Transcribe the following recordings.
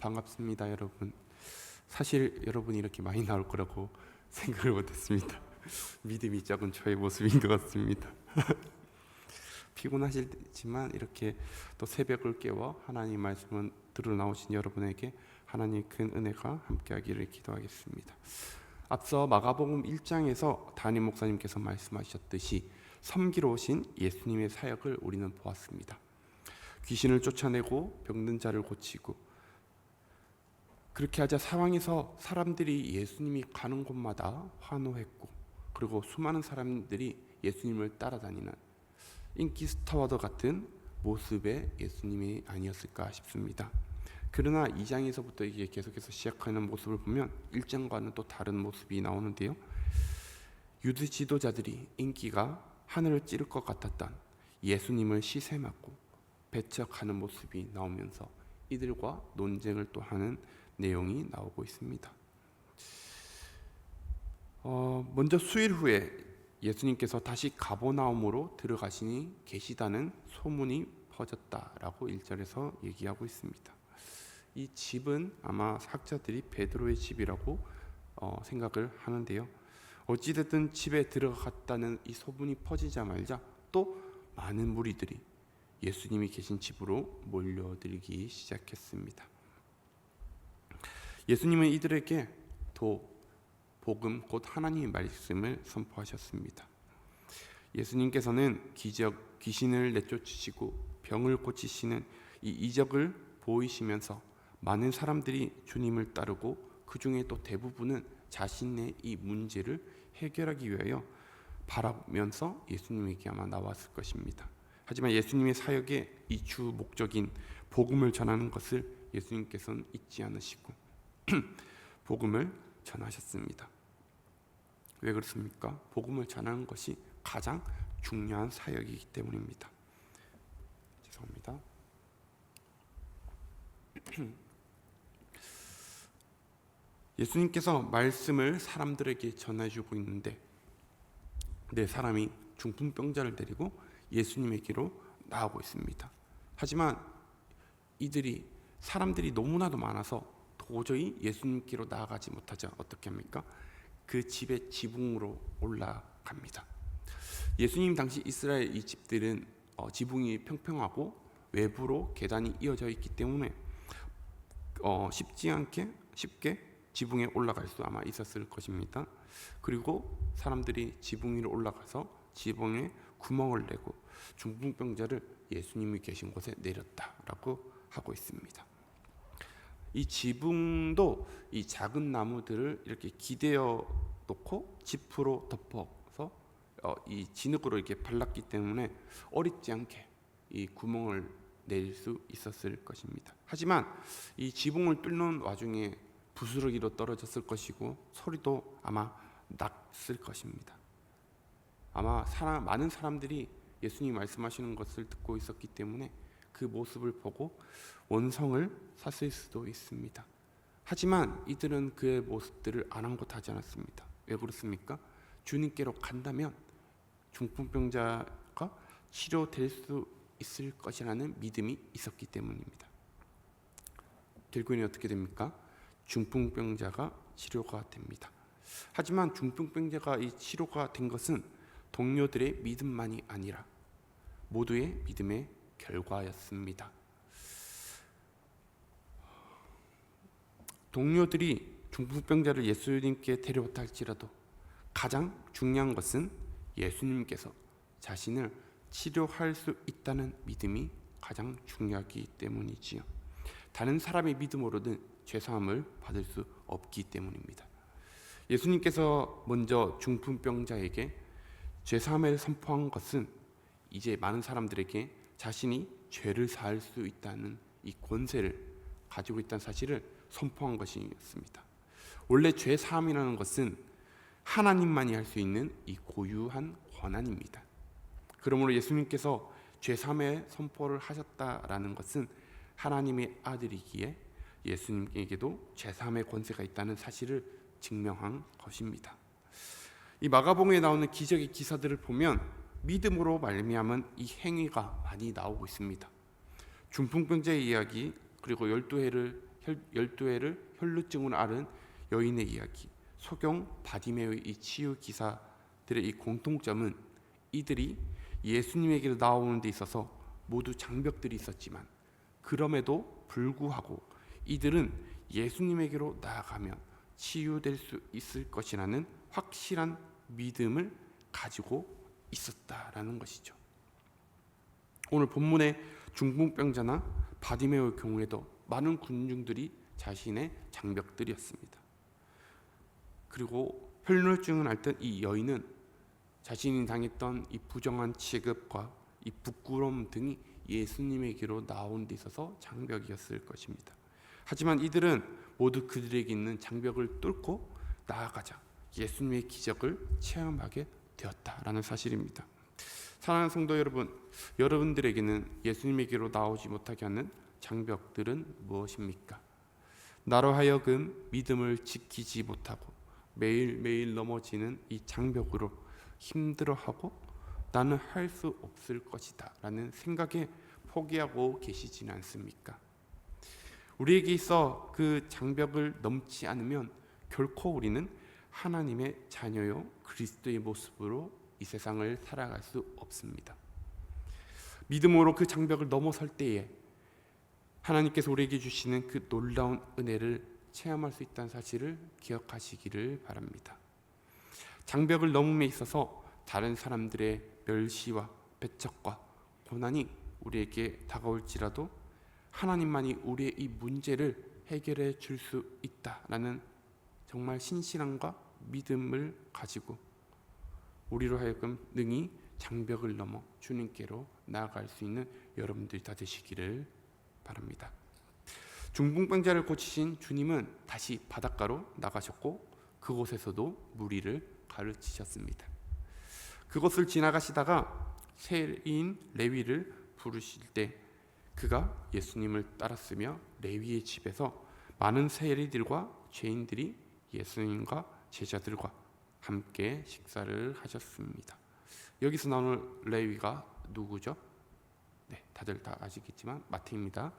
반갑습니다, 여러분. 사실 여러분이 이렇게 많이 나올 거라고 생각을 못했습니다. 믿음이 적은 저의 모습인 것 같습니다. 피곤하시지만 이렇게 또 새벽을 깨워 하나님 말씀을 들어 나오신 여러분에게 하나님의 큰 은혜가 함께하기를 기도하겠습니다. 앞서 마가복음 1장에서 담임 목사님께서 말씀하셨듯이 섬기러 오신 예수님의 사역을 우리는 보았습니다. 귀신을 쫓아내고 병든 자를 고치고, 그렇게 하자 상황에서 사람들이 예수님이 가는 곳마다 환호했고, 그리고 수많은 사람들이 예수님을 따라다니는 인기 스타와도 같은 모습의 예수님이 아니었을까 싶습니다. 그러나 2장에서부터 이게 계속해서 시작하는 모습을 보면 1장과는 또 다른 모습이 나오는데요. 유대 지도자들이 인기가 하늘을 찌를 것 같았던 예수님을 시샘하고 배척하는 모습이 나오면서 이들과 논쟁을 또 하는 내용이 나오고 있습니다. 먼저 수일 후에 예수님께서 다시 가버나움으로 들어가시니 계시다는 소문이 퍼졌다라고 1절에서 얘기하고 있습니다. 이 집은 아마 학자들이 베드로의 집이라고 생각을 하는데요. 어찌됐든 집에 들어갔다는 이 소문이 퍼지자마자 또 많은 무리들이 예수님이 계신 집으로 몰려들기 시작했습니다. 예수님은 이들에게 복음 곧 하나님의 말씀을 선포하셨습니다. 예수님께서는 기적, 귀신을 내쫓으시고 병을 고치시는 이 이적을 보이시면서 많은 사람들이 주님을 따르고 그 중에 또 대부분은 자신의 이 문제를 해결하기 위하여 바라면서 예수님에게 아마 나왔을 것입니다. 하지만 예수님의 사역의 이 주 목적인 복음을 전하는 것을 예수님께서는 잊지 않으시고 복음을 전하셨습니다. 왜 그렇습니까? 복음을 전하는 것이 가장 중요한 사역이기 때문입니다. 죄송합니다. 예수님께서 말씀을 사람들에게 전해주고 있는데 네 사람이 중풍병자를 데리고 예수님에게로 나오고 있습니다. 하지만 사람들이 너무나도 많아서 도저히 예수님께로 나아가지 못하자 어떻게 합니까? 그 집의 지붕으로 올라갑니다. 예수님 당시 이스라엘 이 집들은 지붕이 평평하고 외부로 계단이 이어져 있기 때문에 쉽게 지붕에 올라갈 수 아마 있었을 것입니다. 그리고 사람들이 지붕 위로 올라가서 지붕에 구멍을 내고 중풍병자를 예수님이 계신 곳에 내렸다라고 하고 있습니다. 이 지붕도 이 작은 나무들을 이렇게 기대어 놓고 지프로 덮어서 이 진흙으로 이렇게 발랐기 때문에 어렵지 않게 이 구멍을 낼 수 있었을 것입니다. 하지만 이 지붕을 뚫는 와중에 부스러기로 떨어졌을 것이고 소리도 아마 났을 것입니다. 아마 많은 사람들이 예수님이 말씀하시는 것을 듣고 있었기 때문에 그 모습을 보고 원성을 샀을 수도 있습니다. 하지만 이들은 그의 모습들을 아랑곳하지 않았습니다. 왜 그렇습니까? 주님께로 간다면 중풍병자가 치료될 수 있을 것이라는 믿음이 있었기 때문입니다. 결국에는 어떻게 됩니까? 중풍병자가 치료가 됩니다. 하지만 중풍병자가 이 치료가 된 것은 동료들의 믿음만이 아니라 모두의 믿음의 결과였습니다. 동료들이 중풍병자를 예수님께 데려왔다 할지라도 가장 중요한 것은 예수님께서 자신을 치료할 수 있다는 믿음이 가장 중요하기 때문이지요. 다른 사람의 믿음으로는 죄사함을 받을 수 없기 때문입니다. 예수님께서 먼저 중풍병자에게 죄사함을 선포한 것은 이제 많은 사람들에게 자신이 죄를 사할 수 있다는 이 권세를 가지고 있다는 사실을 선포한 것이었습니다. 원래 죄 사함이라는 것은 하나님만이 할 수 있는 이 고유한 권한입니다. 그러므로 예수님께서 죄 사함의 선포를 하셨다라는 것은 하나님의 아들이기에 예수님에게도 죄 사함의 권세가 있다는 사실을 증명한 것입니다. 이 마가복음에 나오는 기적의 기사들을 보면 믿음으로 말미암은 이 행위가 많이 나오고 있습니다. 중풍병자의 이야기, 그리고 12해를 12회를 혈루증으로 앓은 여인의 이야기, 소경 바디메오의 이 치유 기사들의 이 공통점은 이들이 예수님에게로 나오는 데 있어서 모두 장벽들이 있었지만 그럼에도 불구하고 이들은 예수님에게로 나아가면 치유될 수 있을 것이라는 확실한 믿음을 가지고 있었다라는 것이죠. 오늘 본문의 중풍병자나 바디메오의 경우에도 많은 군중들이 자신의 장벽들이었습니다. 그리고 혈루증을 앓던 이 여인은 자신이 당했던 이 부정한 취급과 이 부끄러움 등이 예수님에게로 나온 데 있어서 장벽이었을 것입니다. 하지만 이들은 모두 그들에게 있는 장벽을 뚫고 나아가자 예수님의 기적을 체험하게 되었다라는 사실입니다. 사랑하는 성도 여러분, 여러분들에게는 예수님에게로 나오지 못하게 하는 장벽들은 무엇입니까? 나로 하여금 믿음을 지키지 못하고 매일매일 넘어지는 이 장벽으로 힘들어하고 나는 할 수 없을 것이다 라는 생각에 포기하고 계시지는 않습니까? 우리에게 있어 그 장벽을 넘지 않으면 결코 우리는 하나님의 자녀요 그리스도의 모습으로 이 세상을 살아갈 수 없습니다. 믿음으로 그 장벽을 넘어설 때에 하나님께서 우리에게 주시는 그 놀라운 은혜를 체험할 수 있다는 사실을 기억하시기를 바랍니다. 장벽을 넘음에 있어서 다른 사람들의 멸시와 배척과 고난이 우리에게 다가올지라도 하나님만이 우리의 이 문제를 해결해 줄 수 있다라는 정말 신실함과 믿음을 가지고 우리로 하여금 능히 장벽을 넘어 주님께로 나아갈 수 있는 여러분들이 다 되시기를 바랍니다. 중풍병자를 고치신 주님은 다시 바닷가로 나가셨고 그곳에서도 무리를 가르치셨습니다. 그곳을 지나가시다가 세리인 레위를 부르실 때 그가 예수님을 따랐으며 레위의 집에서 많은 세리들과 죄인들이 예수님과 제자들과 함께 식사를 하셨습니다. 여기서 나오는 레위가 누구죠? 네, 다들 다 아시겠지만 마태입니다.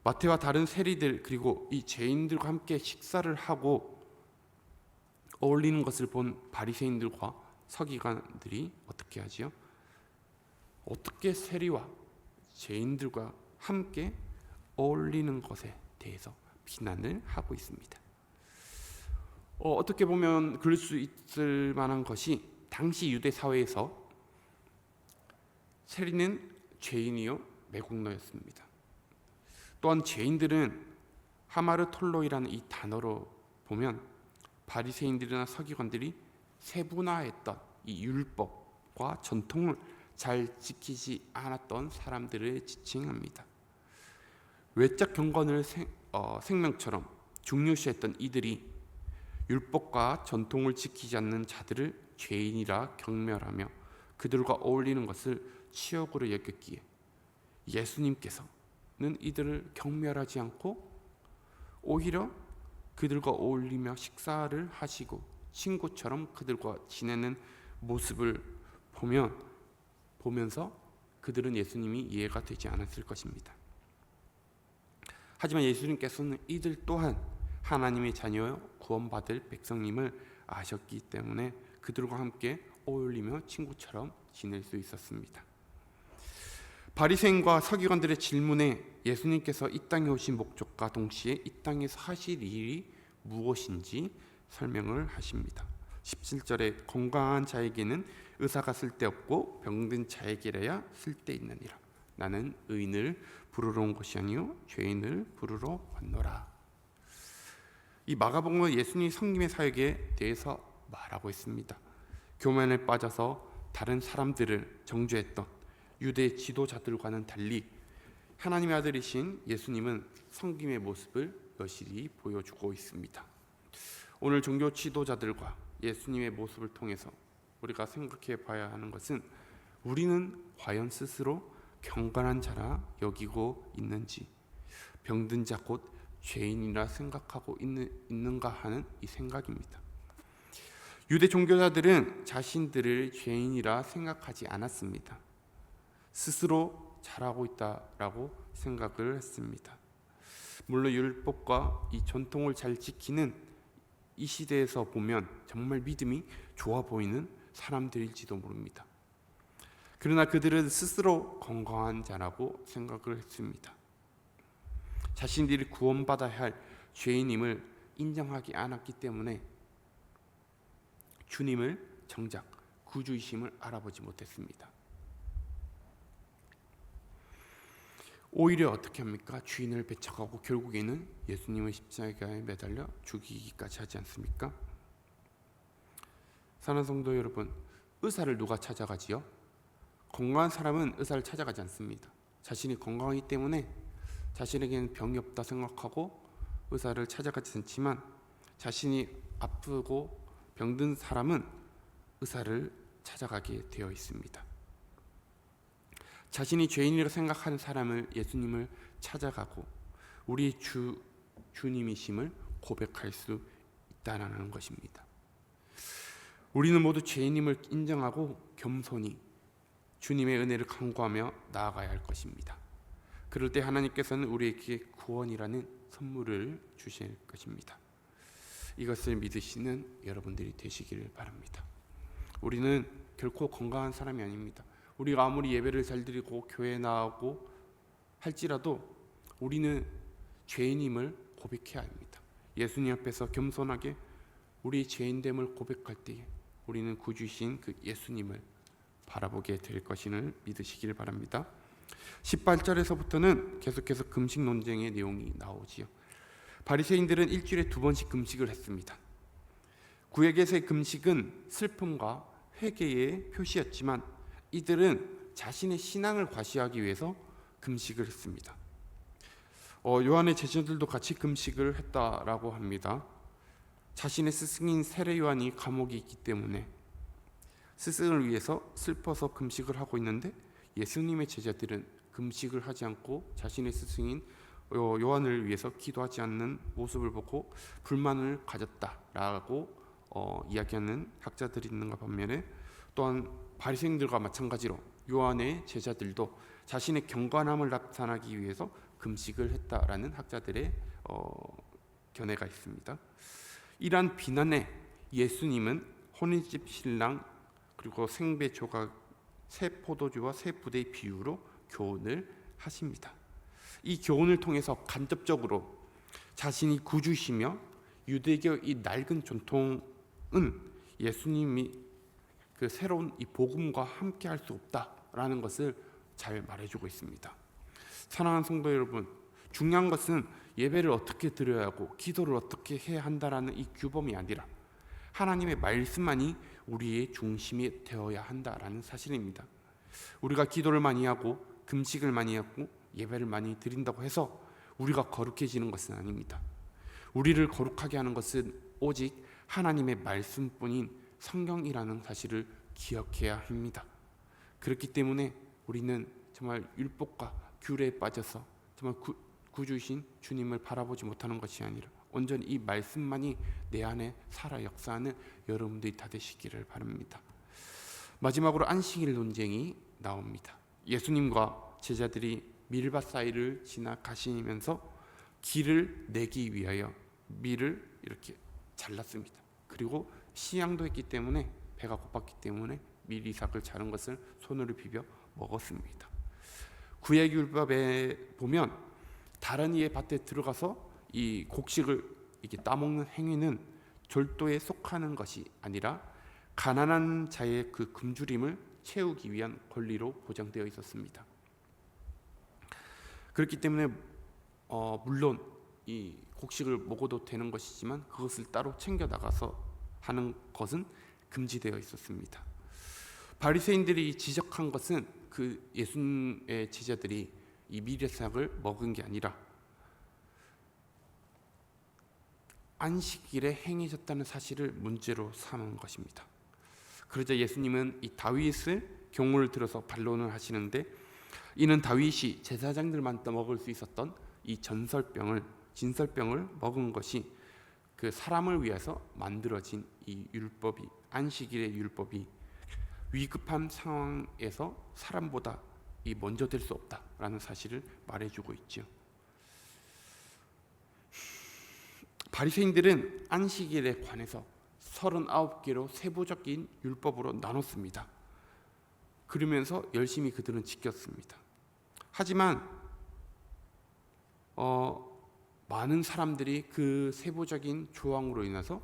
마태와 다른 세리들 그리고 이 죄인들과 함께 식사를 하고 어울리는 것을 본 바리새인들과 서기관들이 어떻게 하지요? 어떻게 세리와 죄인들과 함께 어울리는 것에 대해서 비난을 하고 있습니다. 어떻게 보면 그럴 수 있을 만한 것이 당시 유대 사회에서 세리는 죄인이요 매국노였습니다. 또한 죄인들은 하마르톨로이라는 이 단어로 보면 바리새인들이나 서기관들이 세분화했던 이 율법과 전통을 잘 지키지 않았던 사람들을 지칭합니다. 외적 경건을 생명처럼 중요시했던 이들이 율법과 전통을 지키지 않는 자들을 죄인이라 경멸하며 그들과 어울리는 것을 치욕으로 여겼기에 예수님께서는 이들을 경멸하지 않고 오히려 그들과 어울리며 식사를 하시고 친구처럼 그들과 지내는 모습을 보면서 그들은 예수님이 이해가 되지 않았을 것입니다. 하지만 예수님께서는 이들 또한 하나님의 자녀여 구원받을 백성님을 아셨기 때문에 그들과 함께 어울리며 친구처럼 지낼 수 있었습니다. 바리새인과 서기관들의 질문에 예수님께서 이 땅에 오신 목적과 동시에 이 땅에서 하실 일이 무엇인지 설명을 하십니다. 17절에 건강한 자에게는 의사가 쓸데없고 병든 자에게라야 쓸데있느니라. 나는 의인을 부르러 온 것이 아니요 죄인을 부르러 왔노라. 이 마가복음은 예수님 성김의 사역에 대해서 말하고 있습니다. 교만에 빠져서 다른 사람들을 정죄했던 유대 지도자들과는 달리 하나님의 아들이신 예수님은 성김의 모습을 여실히 보여주고 있습니다. 오늘 종교 지도자들과 예수님의 모습을 통해서 우리가 생각해 봐야 하는 것은 우리는 과연 스스로 경건한 자라 여기고 있는지, 병든 자 곧 죄인이라 생각하고 있는가 하는 이 생각입니다. 유대 종교자들은 자신들을 죄인이라 생각하지 않았습니다. 스스로 잘하고 있다라고 생각을 했습니다. 물론 율법과 이 전통을 잘 지키는 이 시대에서 보면 정말 믿음이 좋아 보이는 사람들일지도 모릅니다. 그러나 그들은 스스로 건강한 자라고 생각을 했습니다. 자신들이 구원받아야 할 죄인임을 인정하지 않았기 때문에 주님을 정작 구주이심을 알아보지 못했습니다. 오히려 어떻게 합니까? 주인을 배척하고 결국에는 예수님의 십자가에 매달려 죽이기까지 하지 않습니까? 사랑하는 성도 여러분, 의사를 누가 찾아가지요? 건강한 사람은 의사를 찾아가지 않습니다. 자신이 건강하기 때문에 자신에게는 병이 없다 생각하고 의사를 찾아가지 않지만, 자신이 아프고 병든 사람은 의사를 찾아가게 되어 있습니다. 자신이 죄인이라고 생각하는 사람을 예수님을 찾아가고 우리 주님이심을 고백할 수 있다는 것입니다. 우리는 모두 죄인임을 인정하고 겸손히 주님의 은혜를 간구하며 나아가야 할 것입니다. 그럴 때 하나님께서는 우리에게 구원이라는 선물을 주실 것입니다. 이것을 믿으시는 여러분들이 되시기를 바랍니다. 우리는 결코 건강한 사람이 아닙니다. 우리가 아무리 예배를 잘 드리고 교회에 나가고 할지라도 우리는 죄인임을 고백해야 합니다. 예수님 앞에서 겸손하게 우리 죄인됨을 고백할 때에 우리는 구주이신 그 예수님을 바라보게 될 것임을 믿으시길 바랍니다. 18절에서부터는 계속해서 금식 논쟁의 내용이 나오지요. 바리새인들은 일주일에 2번씩 금식을 했습니다. 구약에서의 금식은 슬픔과 회개의 표시였지만 이들은 자신의 신앙을 과시하기 위해서 금식을 했습니다. 요한의 제자들도 같이 금식을 했다라고 합니다. 자신의 스승인 세례 요한이 감옥에 있기 때문에 스승을 위해서 슬퍼서 금식을 하고 있는데, 예수님의 제자들은 금식을 하지 않고 자신의 스승인 요한을 위해서 기도하지 않는 모습을 보고 불만을 가졌다라고 이야기하는 학자들이 있는가 반면에, 또한 바리새인들과 마찬가지로 요한의 제자들도 자신의 경건함을 나타나기 위해서 금식을 했다라는 학자들의 견해가 있습니다. 이러한 비난에 예수님은 혼인집 신랑 그리고 생배 조각, 새 포도주와 새 부대의 비유로 교훈을 하십니다. 이 교훈을 통해서 간접적으로 자신이 구주시며 유대교의 이 낡은 전통은 예수님이 그 새로운 이 복음과 함께 할 수 없다라는 것을 잘 말해주고 있습니다. 사랑하는 성도 여러분, 중요한 것은 예배를 어떻게 드려야 하고 기도를 어떻게 해야 한다라는 이 규범이 아니라 하나님의 말씀만이 우리의 중심이 되어야 한다라는 사실입니다. 우리가 기도를 많이 하고 금식을 많이 하고 예배를 많이 드린다고 해서 우리가 거룩해지는 것은 아닙니다. 우리를 거룩하게 하는 것은 오직 하나님의 말씀뿐인 성경이라는 사실을 기억해야 합니다. 그렇기 때문에 우리는 정말 율법과 규례에 빠져서 정말 구주이신 주님을 바라보지 못하는 것이 아니라 온전히 이 말씀만이 내 안에 살아 역사하는 여러분들이 다 되시기를 바랍니다. 마지막으로 안식일 논쟁이 나옵니다. 예수님과 제자들이 밀밭 사이를 지나가시면서 길을 내기 위하여 밀을 이렇게 잘랐습니다. 그리고 시향도 했기 때문에 배가 고팠기 때문에 밀이삭을 자른 것을 손으로 비벼 먹었습니다. 구약 율법에 보면 다른 이의 밭에 들어가서 이 곡식을 이렇게 따먹는 행위는 절도에 속하는 것이 아니라 가난한 자의 그 굶주림을 채우기 위한 권리로 보장되어 있었습니다. 그렇기 때문에 물론 이 곡식을 먹어도 되는 것이지만 그것을 따로 챙겨 나가서 하는 것은 금지되어 있었습니다. 바리새인들이 지적한 것은 그 예수님의 제자들이 이 밀이삭을 먹은 게 아니라 안식일에 행해졌다는 사실을 문제로 삼은 것입니다. 그러자 예수님은 이 다윗을 경우를 들어서 반론을 하시는데, 이는 다윗이 제사장들만 먹을 수 있었던 이 진설병을 먹은 것이 그 사람을 위해서 만들어진 이 율법이, 안식일의 율법이 위급한 상황에서 사람보다 이 먼저 될 수 없다라는 사실을 말해주고 있죠. 바리새인들은 안식일에 관해서 39개로 세부적인 율법으로 나눴습니다. 그러면서 열심히 그들은 지켰습니다. 하지만 많은 사람들이 그 세부적인 조항으로 인해서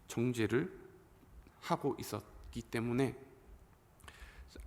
정죄를 하고 있었기 때문에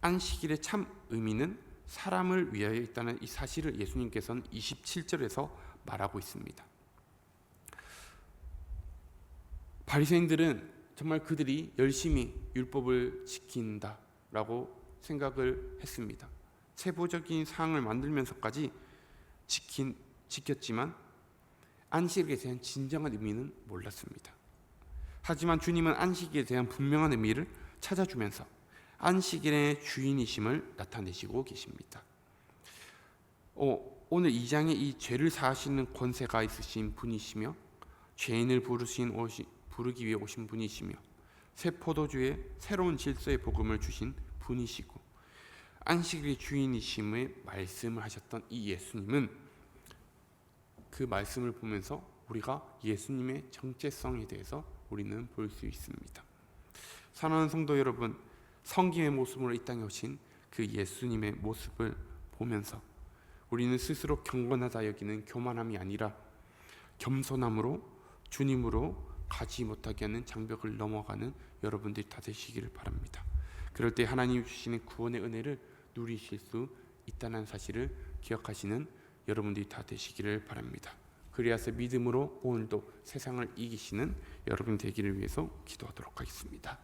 안식일의 참 의미는 사람을 위하여 있다는 이 사실을 예수님께서는 27절에서 말하고 있습니다. 바리새인들은 정말 그들이 열심히 율법을 지킨다라고 생각을 했습니다. 세부적인 사항을 만들면서까지 지켰지만 안식일에 대한 진정한 의미는 몰랐습니다. 하지만 주님은 안식일에 대한 분명한 의미를 찾아주면서 안식일의 주인이심을 나타내시고 계십니다. 오늘 2장에 이 죄를 사하시는 권세가 있으신 분이시며 죄인을 부르기 위해 오신 분이시며 새 포도주의 새로운 질서의 복음을 주신 분이시고 안식일의 주인이심의 말씀을 하셨던 이 예수님은 그 말씀을 보면서 우리가 예수님의 정체성에 대해서 우리는 볼 수 있습니다. 사랑하는 성도 여러분, 성김의 모습으로 이 땅에 오신 그 예수님의 모습을 보면서 우리는 스스로 경건하다 여기는 교만함이 아니라 겸손함으로 주님으로 가지 못하게 하는 장벽을 넘어가는 여러분들이 다 되시기를 바랍니다. 그럴 때 하나님 주시는 구원의 은혜를 누리실 수 있다는 사실을 기억하시는 여러분들이 다 되시기를 바랍니다. 그리하여 믿음으로 오늘도 세상을 이기시는 여러분 되기를 위해서 기도하도록 하겠습니다.